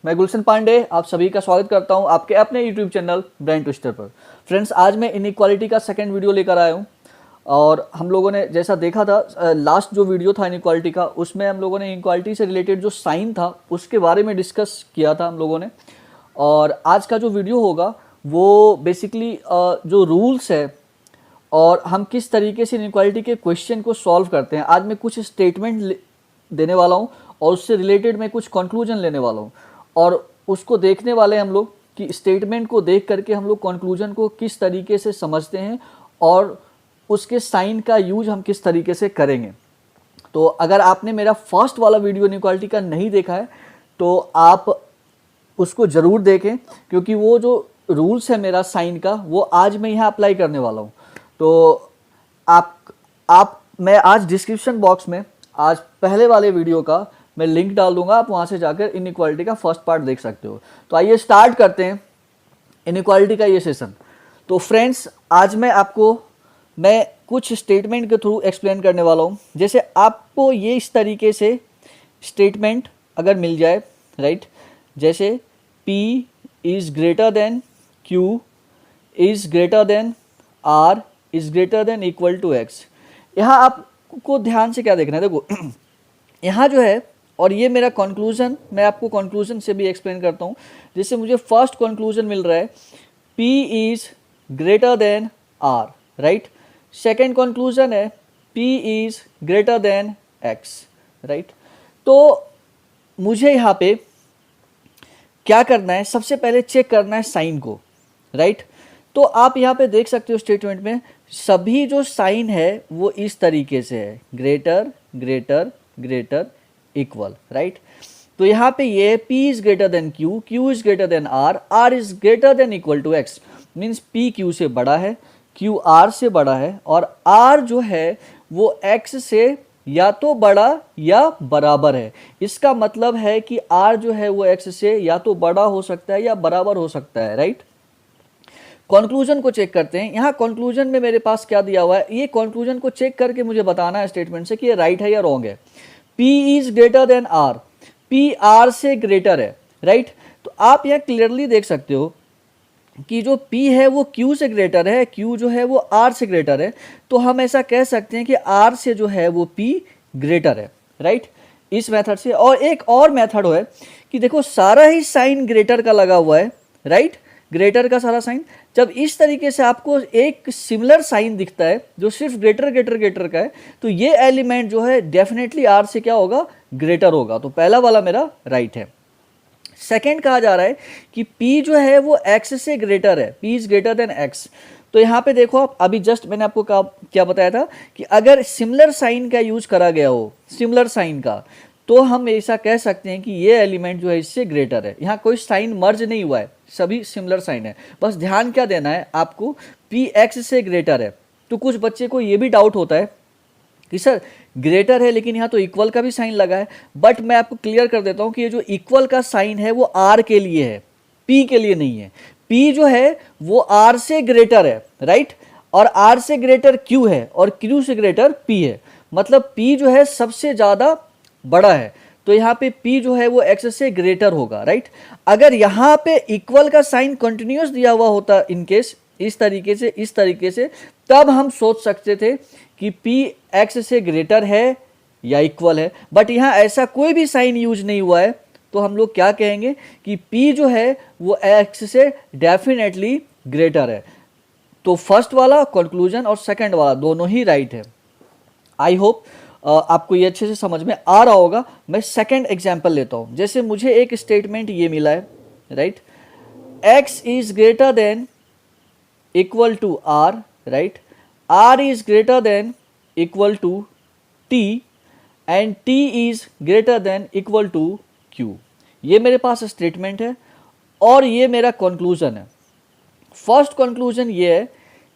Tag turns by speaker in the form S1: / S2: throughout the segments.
S1: मैं गुलशन पांडे आप सभी का स्वागत करता हूं आपके अपने यूट्यूब चैनल ब्रेन ट्विस्टर पर। फ्रेंड्स, आज मैं इनइक्वालिटी का सेकंड वीडियो लेकर आया हूं और हम लोगों ने जैसा देखा था लास्ट जो वीडियो था इनइक्वालिटी का, उसमें हम लोगों ने इनइक्वालिटी से रिलेटेड जो साइन था उसके बारे में डिस्कस किया था हम लोगों ने। और आज का जो वीडियो होगा वो बेसिकली जो रूल्स है और हम किस तरीके से इनइक्वालिटी के क्वेश्चन को सॉल्व करते हैं, आज मैं कुछ स्टेटमेंट देने वाला हूं और उससे रिलेटेड मैं कुछ कंक्लूजन लेने वाला हूं और उसको देखने वाले हैं हम लोग कि स्टेटमेंट को देख करके हम लोग कंक्लूजन को किस तरीके से समझते हैं और उसके साइन का यूज हम किस तरीके से करेंगे। तो अगर आपने मेरा फर्स्ट वाला वीडियो इनइक्वालिटी का नहीं देखा है तो आप उसको ज़रूर देखें, क्योंकि वो जो रूल्स है मेरा साइन का वो आज मैं यहाँ अप्लाई करने वाला हूँ। तो मैं आज डिस्क्रिप्शन बॉक्स में आज पहले वाले वीडियो का मैं लिंक डाल दूंगा, आप वहाँ से जाकर इनइक्वालिटी का फर्स्ट पार्ट देख सकते हो। तो आइए स्टार्ट करते हैं इनइक्वालिटी का ये सेशन। तो फ्रेंड्स, आज मैं कुछ स्टेटमेंट के थ्रू एक्सप्लेन करने वाला हूँ। जैसे आपको ये इस तरीके से स्टेटमेंट अगर मिल जाए, राइट, जैसे P is greater than Q is greater than R is greater than equal to X। यहाँ आपको ध्यान से क्या देखना है, देखो यहाँ जो है, और ये मेरा कंक्लूजन, मैं आपको कंक्लूजन से भी एक्सप्लेन करता हूँ। जैसे मुझे फर्स्ट कंक्लूजन मिल रहा है P is greater than R, right. Second conclusion है P is greater then X, right. तो मुझे यहाँ पे क्या करना है, सबसे पहले चेक करना है साइन को, राइट। तो आप यहाँ पे देख सकते हो स्टेटमेंट में सभी जो साइन है वो इस तरीके से है, greater greater greater equal, right. तो यहाँ पे ये P is greater than Q, Q is greater than R, R is greater than equal to X। Means P Q से बड़ा है, Q R से बड़ा है और R जो है वो X से या तो बड़ा या बराबर है। इसका मतलब है कि R जो है वो X से या तो बड़ा हो सकता है या बराबर हो सकता है, राइट। कंक्लूजन को चेक करते हैं। यहाँ कंक्लूजन में मेरे पास क्या दिया हुआ है, ये कंक्लूजन को चेक करके मुझे बताना है स्टेटमेंट से कि ये राइट है या रॉन्ग है। P is greater than R, P R से ग्रेटर है, राइट। तो आप यहाँ क्लियरली देख सकते हो कि जो P है वो Q से ग्रेटर है, Q जो है वो R से ग्रेटर है। तो हम ऐसा कह सकते हैं कि R से जो है वो P ग्रेटर है, राइट, इस मेथड से। और एक और मेथड है कि देखो सारा ही साइन ग्रेटर का लगा हुआ है, राइट, ग्रेटर का सारा साइन। जब इस तरीके से आपको एक सिमिलर साइन दिखता है जो सिर्फ ग्रेटर ग्रेटर ग्रेटर का है, तो ये एलिमेंट जो है डेफिनेटली R से क्या होगा, ग्रेटर होगा। तो पहला वाला मेरा राइट है। सेकेंड कहा जा रहा है कि P जो है वो X से ग्रेटर है, P is greater then X। तो यहाँ पे देखो आप, अभी जस्ट मैंने आपको क्या बताया था कि अगर सिमिलर साइन का यूज करा गया हो, सिमिलर साइन का, तो हम ऐसा कह सकते हैं कि ये एलिमेंट जो है इससे ग्रेटर है। यहाँ कोई साइन मर्ज नहीं हुआ है, सभी सिमिलर साइन है। बस ध्यान क्या देना है आपको, P X से ग्रेटर है। तो कुछ बच्चे को ये भी डाउट होता है कि सर ग्रेटर है लेकिन यहाँ तो इक्वल का भी साइन लगा है। बट मैं आपको क्लियर कर देता हूँ कि ये जो इक्वल का साइन है वो R के लिए है, P के लिए नहीं है। P जो है वो R से ग्रेटर है, राइट, और R से ग्रेटर Q है और Q से ग्रेटर P है। मतलब P जो है सबसे ज़्यादा बड़ा है, तो यहाँ पे P जो है वो X से ग्रेटर होगा, राइट। अगर यहाँ पे इक्वल का साइन कंटिन्यूस दिया हुआ होता इन केस इस तरीके से, तब हम सोच सकते थे कि P X से ग्रेटर है या इक्वल है। बट यहाँ ऐसा कोई भी साइन यूज नहीं हुआ है, तो हम लोग क्या कहेंगे कि P जो है वो X से डेफिनेटली ग्रेटर है। तो फर्स्ट वाला कंक्लूजन और सेकंड वाला दोनों ही राइट है। आई होप आपको ये अच्छे से समझ में आ रहा होगा। मैं सेकंड एग्जांपल लेता हूँ। जैसे मुझे एक स्टेटमेंट ये मिला है, right, X is greater than equal to R, right, R is greater than equal to T and T is greater than equal to Q। ये मेरे पास स्टेटमेंट है और ये मेरा कंक्लूजन है। फर्स्ट कंक्लूजन ये है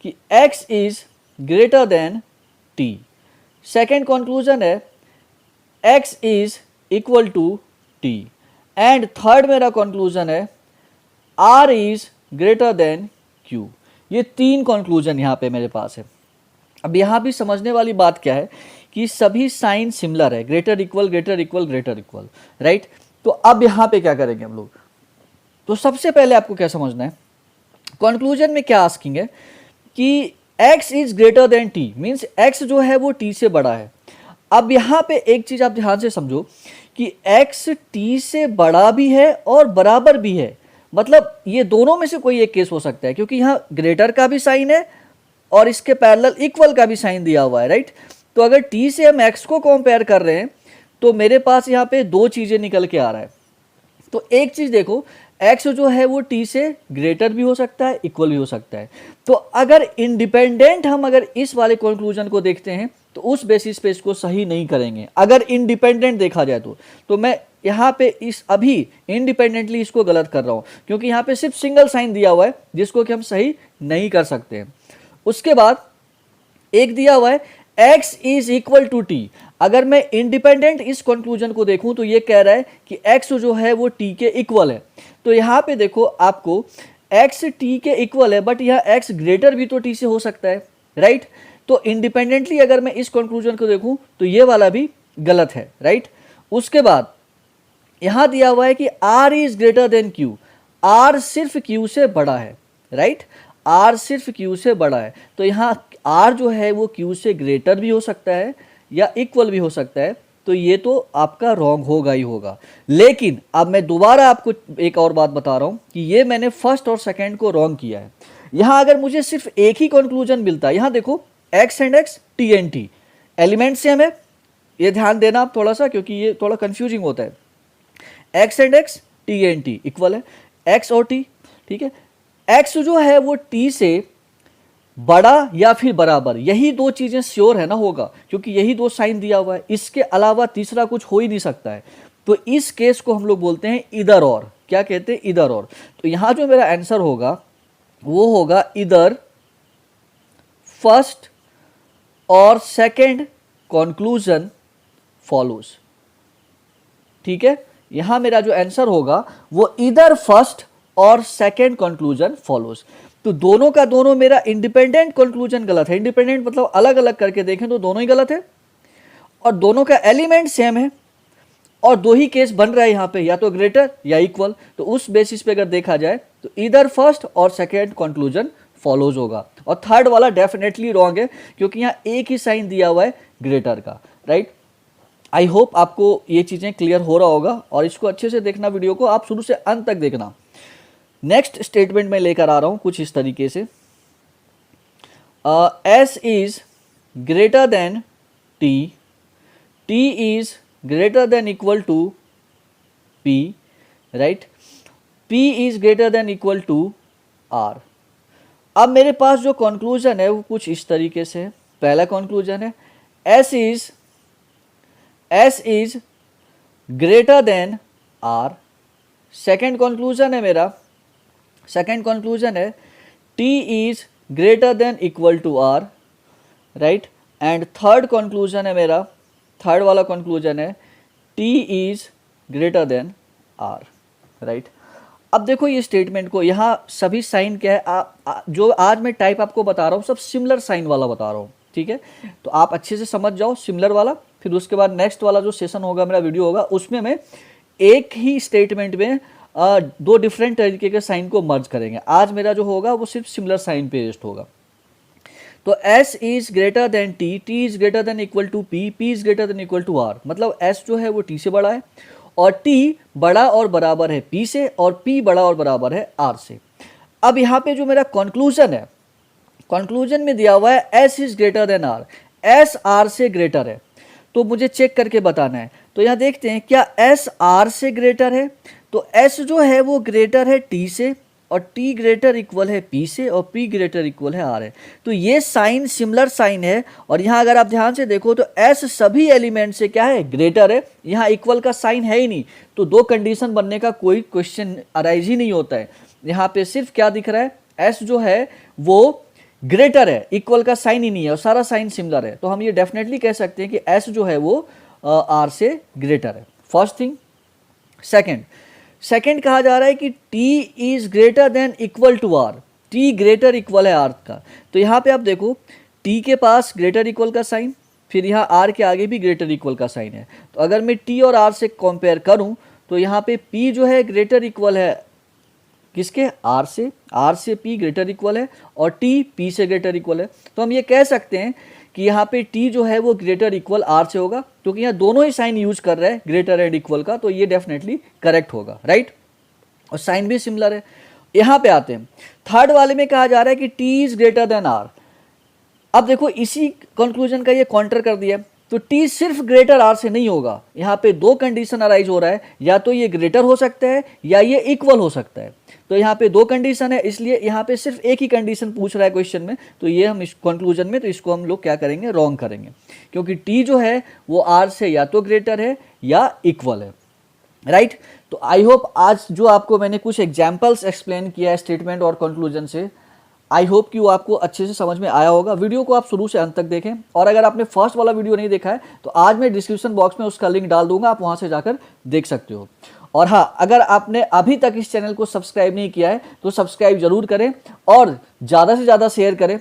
S1: कि X is greater than T। Second conclusion है X is equal to T and third मेरा कंक्लूजन है R is greater than Q। ये तीन कंक्लूजन यहाँ पे मेरे पास है। अब यहाँ भी समझने वाली बात क्या है कि सभी साइन सिमिलर है, greater equal greater equal greater equal, right. तो अब यहाँ पे क्या करेंगे हम लोग, तो सबसे पहले आपको क्या समझना है, कंक्लूजन में क्या आस्किंग है कि x is greater than t, means x जो है वो t से बड़ा है। अब यहाँ पे एक चीज आप ध्यान से समझो कि x t से बड़ा भी है और बराबर भी है, मतलब ये दोनों में से कोई एक केस हो सकता है, क्योंकि यहाँ ग्रेटर का भी साइन है और इसके पैरेलल इक्वल का भी साइन दिया हुआ है, राइट। तो अगर t से हम x को कंपेयर कर रहे हैं तो मेरे पास यहाँ पे दो चीजें निकल के आ रहा है। तो एक चीज देखो, x जो है वो t से ग्रेटर भी हो सकता है, इक्वल भी हो सकता है। तो अगर इंडिपेंडेंट हम अगर इस वाले कंक्लूजन को देखते हैं तो उस बेसिस पे इसको सही नहीं करेंगे, अगर इंडिपेंडेंट देखा जाए तो मैं यहाँ पे इस अभी इंडिपेंडेंटली इसको गलत कर रहा हूँ, क्योंकि यहाँ पे सिर्फ सिंगल साइन दिया हुआ है जिसको कि हम सही नहीं कर सकते हैं। उसके बाद एक दिया हुआ है x is equal to t. अगर मैं इंडिपेंडेंट इस कंक्लूजन को देखूं तो ये कह रहा है कि x जो है वो t के इक्वल है। तो यहाँ पे देखो आपको x t के इक्वल है, बट यह x ग्रेटर भी तो t से हो सकता है, राइट। तो इंडिपेंडेंटली अगर मैं इस कंक्लूजन को देखूं तो ये वाला भी गलत है, राइट। उसके बाद यहां दिया हुआ है कि r is greater than q, r सिर्फ q से बड़ा है, राइट। r सिर्फ q से बड़ा है, तो यहाँ r जो है वो q से ग्रेटर भी हो सकता है या इक्वल भी हो सकता है, तो ये तो आपका रॉन्ग होगा ही होगा। लेकिन अब मैं दोबारा आपको एक और बात बता रहा हूं कि ये मैंने फर्स्ट और सेकंड को रॉन्ग किया है। यहां अगर मुझे सिर्फ एक ही कंक्लूजन मिलता है, यहां देखो x and x t and t element same है, ये ध्यान देना आप थोड़ा सा, क्योंकि ये थोड़ा कंफ्यूजिंग होता है। x and x t and t equal है, x और t, ठीक है। x जो है वो t से बड़ा या फिर बराबर, यही दो चीजें श्योर है ना होगा, क्योंकि यही दो साइन दिया हुआ है, इसके अलावा तीसरा कुछ हो ही नहीं सकता है। तो इस केस को हम लोग बोलते हैं इधर और, क्या कहते हैं, इधर और। तो यहां जो मेरा आंसर होगा वो होगा इधर फर्स्ट और सेकंड कंक्लूजन फॉलोज, ठीक है। यहां मेरा जो आंसर होगा वो इधर फर्स्ट और सेकंड कंक्लूजन फॉलोज। तो दोनों का दोनों मेरा इंडिपेंडेंट कंक्लूजन गलत है। इंडिपेंडेंट मतलब अलग अलग करके देखें तो दोनों ही गलत है, और दोनों का एलिमेंट सेम है, और दो ही केस बन रहा है यहाँ पे, या तो ग्रेटर या इक्वल। तो उस बेसिस पे अगर देखा जाए तो इधर फर्स्ट और सेकेंड कंक्लूजन फॉलोज होगा, और थर्ड वाला डेफिनेटली रॉन्ग है, क्योंकि यहाँ एक ही साइन दिया हुआ है ग्रेटर का, राइट। आई होप आपको ये चीजें क्लियर हो रहा होगा, और इसको अच्छे से देखना, वीडियो को आप शुरू से अंत तक देखना। नेक्स्ट स्टेटमेंट में लेकर आ रहा हूं कुछ इस तरीके से, s is greater than t, t is greater than equal to p, right, p is greater than equal to r। अब मेरे पास जो कंक्लूजन है वो कुछ इस तरीके से है। पहला कंक्लूजन है s is greater than r। Second conclusion है मेरा, सेकेंड कंक्लूजन है t is greater than equal to r, right. And third conclusion है मेरा, थर्ड वाला कंक्लूजन है t is greater than r, right. अब देखो ये स्टेटमेंट को, यहाँ सभी साइन क्या है, जो आज मैं टाइप आपको बता रहा हूँ सब सिमिलर साइन वाला बता रहा हूँ, ठीक है। तो आप अच्छे से समझ जाओ सिमिलर वाला, फिर उसके बाद नेक्स्ट वाला जो सेशन होगा मेरा वीडियो होगा उसमें मैं एक ही स्टेटमेंट में दो डिफरेंट तरीके के साइन को मर्ज करेंगे। आज मेरा जो होगा वो सिर्फ सिमिलर साइन पे बेस्ड होगा। तो s is greater than t, t is greater than equal to p, p is greater than equal to r। मतलब s जो है वो t से बड़ा है, और t बड़ा और बराबर है p से, और p बड़ा और बराबर है r से। अब यहाँ पे जो मेरा कंक्लूजन है, कंक्लूजन में दिया हुआ है s is greater than r, s r से ग्रेटर है, तो मुझे चेक करके बताना है। तो यहाँ देखते हैं क्या s r से ग्रेटर है, तो s जो है वो ग्रेटर है t से, और t ग्रेटर इक्वल है p से, और p ग्रेटर इक्वल है r है। तो ये साइन सिमिलर साइन है, और यहाँ अगर आप ध्यान से देखो तो s सभी एलिमेंट से क्या है, ग्रेटर है। यहाँ इक्वल का साइन है ही नहीं, तो दो कंडीशन बनने का कोई क्वेश्चन अराइज ही नहीं होता है। यहाँ पे सिर्फ क्या दिख रहा है, s जो है वो ग्रेटर है, इक्वल का साइन ही नहीं है, और सारा साइन सिमिलर है। तो हम ये डेफिनेटली कह सकते हैं कि s जो है वो r से ग्रेटर है। First thing. सेकेंड कहा जा रहा है कि t is greater than equal to r, t greater equal है r का। तो यहाँ पे आप देखो t के पास ग्रेटर इक्वल का साइन, फिर यहाँ r के आगे भी ग्रेटर इक्वल का साइन है। तो अगर मैं t और r से कंपेयर करूँ तो यहाँ पे p जो है ग्रेटर इक्वल है किसके, आर से पी ग्रेटर इक्वल है और टी पी से ग्रेटर इक्वल है। तो हम ये कह सकते हैं कि यहाँ पे टी जो है वो ग्रेटर इक्वल आर से होगा, क्योंकि यहाँ दोनों ही साइन यूज कर रहे हैं ग्रेटर एंड इक्वल का, तो ये डेफिनेटली करेक्ट होगा, राइट। और साइन भी सिमिलर है। यहाँ पे आते हैं, थर्ड वाले में कहा जा रहा है कि T is greater than R. अब देखो इसी कंक्लूजन का ये काउंटर कर दिया, तो टी सिर्फ ग्रेटर आर से नहीं होगा, यहाँ पे दो कंडीशन अराइज हो रहा है, या तो ये ग्रेटर हो सकता है या ये इक्वल हो सकता है। तो यहाँ पे दो कंडीशन है, इसलिए यहाँ पे सिर्फ एक ही कंडीशन पूछ रहा है क्वेश्चन में, तो ये हम इस कंक्लूजन में, तो इसको हम लोग क्या करेंगे, रॉन्ग करेंगे, क्योंकि टी जो है वो आर से या तो ग्रेटर है या इक्वल है, राइट। तो आई होप आज जो आपको मैंने कुछ एग्जाम्पल्स एक्सप्लेन किया है स्टेटमेंट और कंक्लूजन से, आई होप कि वो आपको अच्छे से समझ में आया होगा। वीडियो को आप शुरू से अंत तक देखें, और अगर आपने फर्स्ट वाला वीडियो नहीं देखा है तो आज मैं डिस्क्रिप्शन बॉक्स में उसका लिंक डाल दूंगा, आप वहां से जाकर देख सकते हो। और हाँ, अगर आपने अभी तक इस चैनल को सब्सक्राइब नहीं किया है तो सब्सक्राइब जरूर करें और ज़्यादा से ज़्यादा शेयर करें।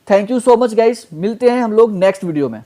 S1: Thank you so much guys, मिलते हैं हम लोग नेक्स्ट वीडियो में।